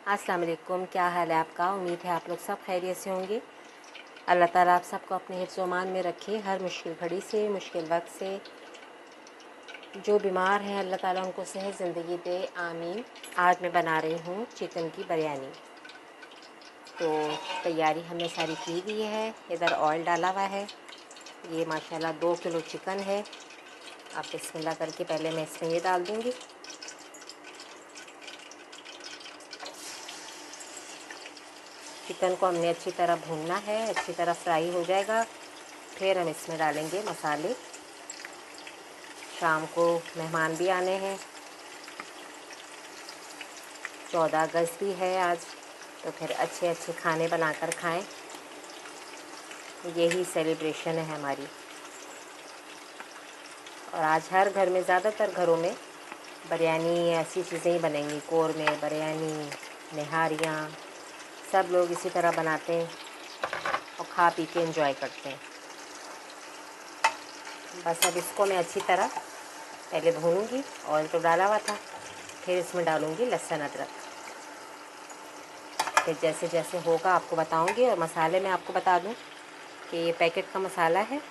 अस्सलाम वालेकुम। क्या हाल है आपका? उम्मीद है आप लोग सब खैरियत से होंगे। अल्लाह ताला आप सबको अपने हिफ्ज़-ओ-अमान में रखे, हर मुश्किल घड़ी से, मुश्किल वक्त से। जो बीमार हैं अल्लाह ताला उनको सेहत ज़िंदगी दे, आमीन। आज मैं बना रही हूँ चिकन की बिरयानी। तो तैयारी हमने सारी की दी है। इधर ऑयल डाला हुआ है। ये माशाल्लाह 2 किलो चिकन है। अब बिस्मिल्लाह करके पहले मैं इसमें ये डाल दूँगी। चिकन को हमने अच्छी तरह भूनना है, अच्छी तरह फ्राई हो जाएगा। फिर हम इसमें डालेंगे मसाले। शाम को मेहमान भी आने हैं, 14 अगस्त भी है आज, तो फिर अच्छे अच्छे खाने बनाकर खाएं। यही सेलिब्रेशन है हमारी। और आज हर घर में, ज़्यादातर घरों में बिरयानी ऐसी चीज़ें ही बनेंगी। कौरमे, बिरयानी, निहारियाँ, सब लोग इसी तरह बनाते हैं और खा पी के एंजॉय करते हैं। बस अब इसको मैं अच्छी तरह पहले भूनूंगी। ऑयल तो डाला हुआ था। फिर इसमें डालूंगी लहसुन अदरक। फिर जैसे जैसे होगा आपको बताऊंगी। और मसाले में आपको बता दूं कि ये पैकेट का मसाला है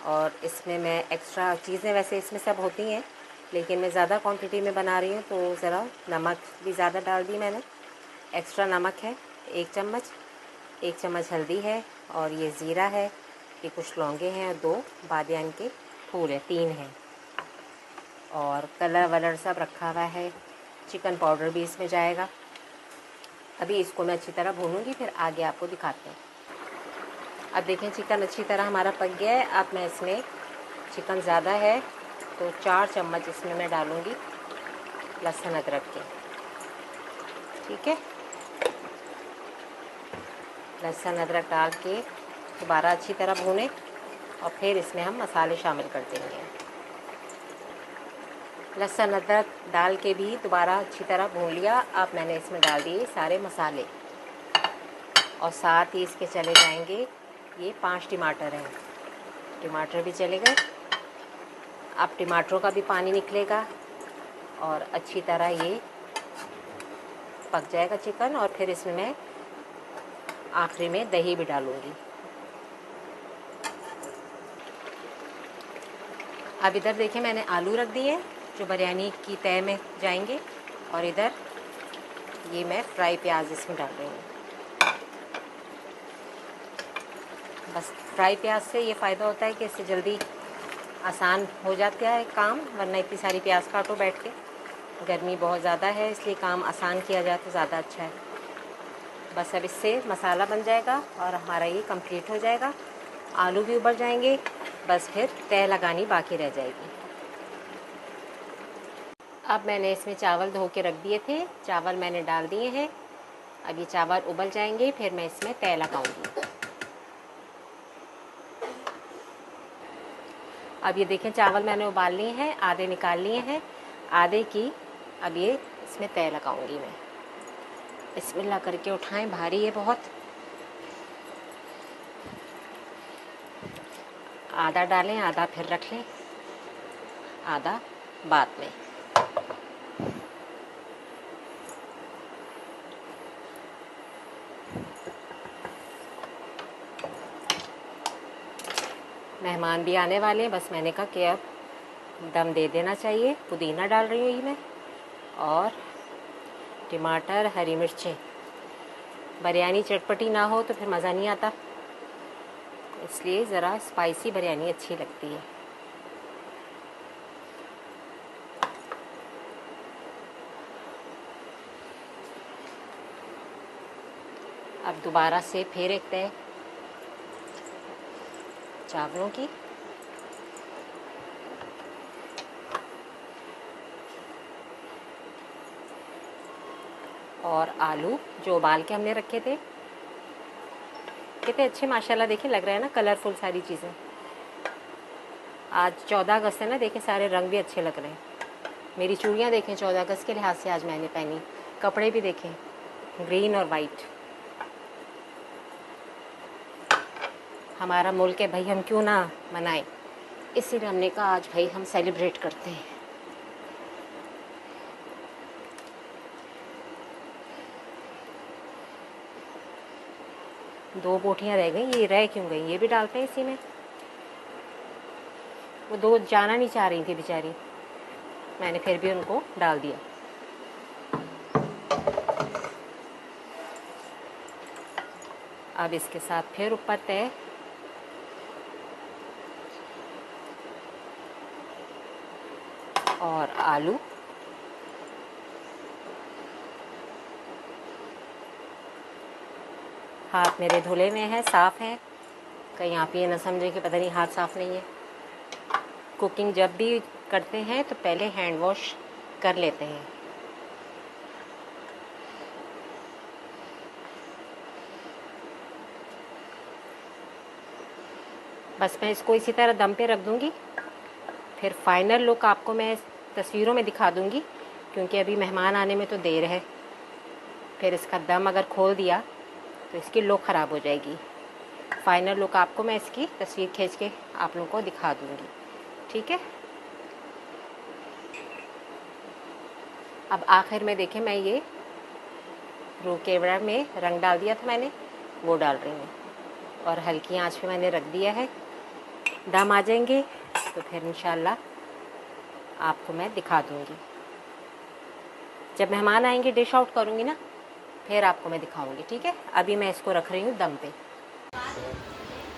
और इसमें मैं एक्स्ट्रा चीज़ें, वैसे इसमें सब होती हैं लेकिन मैं ज़्यादा क्वांटिटी में बना रही हूँ तो ज़रा नमक भी ज़्यादा डाल दी मैंने। एक्स्ट्रा नमक है 1 चम्मच, 1 चम्मच हल्दी है, और ये ज़ीरा है, ये कुछ लौंगे हैं, और 2 बादियान के फूल हैं, 3 हैं, और कलर वलर सब रखा हुआ है। चिकन पाउडर भी इसमें जाएगा। अभी इसको मैं अच्छी तरह भूनूंगी, फिर आगे आपको दिखाते हैं। अब देखें चिकन अच्छी तरह हमारा पक गया है। अब मैं इसमें, चिकन ज़्यादा है तो 4 चम्मच इसमें मैं डालूंगी लहसुन अदरक के। ठीक है, लहसुन अदरक डाल के दोबारा अच्छी तरह भूनें और फिर इसमें हम मसाले शामिल कर देंगे। लहसुन अदरक डाल के भी दोबारा अच्छी तरह भून लिया। अब मैंने इसमें डाल दिए सारे मसाले, और साथ ही इसके चले जाएंगे ये 5 टमाटर हैं। टमाटर भी चले गए। अब टमाटरों का भी पानी निकलेगा और अच्छी तरह ये पक जाएगा चिकन। और फिर इसमें मैं आखिरी में दही भी डालूंगी। अब इधर देखें मैंने आलू रख दिए जो बिरयानी की तय में जाएंगे, और इधर ये मैं फ्राई प्याज इसमें डाल रही हूँ। बस फ्राई प्याज से ये फ़ायदा होता है कि इससे जल्दी आसान हो जाता है काम, वरना इतनी सारी प्याज काटो बैठ के। गर्मी बहुत ज़्यादा है इसलिए काम आसान किया जाए तो ज़्यादा अच्छा है। बस अब इससे मसाला बन जाएगा और हमारा ये कंप्लीट हो जाएगा। आलू भी उबल जाएंगे, बस फिर तय लगानी बाकी रह जाएगी। अब मैंने इसमें चावल धो के रख दिए थे, चावल मैंने डाल दिए हैं। अब ये चावल उबल जाएंगे, फिर मैं इसमें तय लगाऊंगी। अब ये देखें चावल मैंने उबाल लिए हैं, आधे निकाल लिए हैं, आधे की अब ये इसमें तय लगाऊंगी मैं। बिस्मिल्लाह करके उठाएं, भारी है बहुत। आधा डालें, आधा फिर रख लें, आधा बाद में। मेहमान भी आने वाले हैं, बस मैंने कहा कि अब दम दे देना चाहिए। पुदीना डाल रही हूँ मैं, और टमाटर, हरी मिर्चें। बिरयानी चटपटी ना हो तो फिर मज़ा नहीं आता, इसलिए ज़रा स्पाइसी बिरयानी अच्छी लगती है। अब दोबारा से फिर एक तय चावलों की, और आलू जो उबाल के हमने रखे थे। कितने अच्छे माशाल्लाह देखें लग रहा है ना, कलरफुल सारी चीज़ें। आज 14 अगस्त है ना, देखें सारे रंग भी अच्छे लग रहे हैं। मेरी चूड़ियाँ देखें 14 अगस्त के लिहाज से आज मैंने पहनी। कपड़े भी देखें ग्रीन और वाइट। हमारा मुल्क है भाई, हम क्यों ना मनाएं। इसीलिए हमने कहा आज भाई हम सेलिब्रेट करते हैं। 2 बोटियाँ रह गई, ये रह क्यों गई, ये भी डालते हैं इसी में। वो 2 जाना नहीं चाह रही थी बेचारी, मैंने फिर भी उनको डाल दिया। अब इसके साथ फिर ऊपर तय और आलू, हाथ मेरे धुले में है, साफ़ है, कहीं आप ये ना समझें कि पता नहीं हाथ साफ़ नहीं है। कुकिंग जब भी करते हैं तो पहले हैंड वॉश कर लेते हैं। बस मैं इसको इसी तरह दम पे रख दूँगी, फिर फाइनल लुक आपको मैं तस्वीरों में दिखा दूँगी, क्योंकि अभी मेहमान आने में तो देर है। फिर इसका दम अगर खोल दिया तो इसकी लुक ख़राब हो जाएगी। फाइनल लुक आपको मैं इसकी तस्वीर खींच के आप लोगों को दिखा दूँगी, ठीक है। अब आखिर में देखें, मैं ये रू केवड़ा में रंग डाल दिया था मैंने, वो डाल रही हूँ और हल्की आंच पे मैंने रख दिया है। दम आ जाएंगे तो फिर इंशाल्लाह आपको मैं दिखा दूँगी। जब मेहमान आएंगे डिश आउट करूँगी ना, फिर आपको मैं दिखाऊँगी, ठीक है। अभी मैं इसको रख रही हूँ दम पे।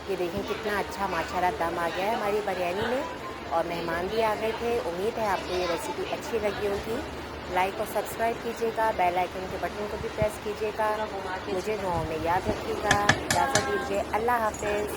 ये देखें कितना अच्छा माशाल्लाह दम आ गया है हमारी बिरयानी में, और मेहमान भी आ गए थे। उम्मीद है आपको ये रेसिपी अच्छी लगी होगी। लाइक और सब्सक्राइब कीजिएगा, बेल आइकन के बटन को भी प्रेस कीजिएगा। मुझे दुआओं में याद रखिएगा। इजाज़त दीजिए, अल्लाह हाफ़िज़।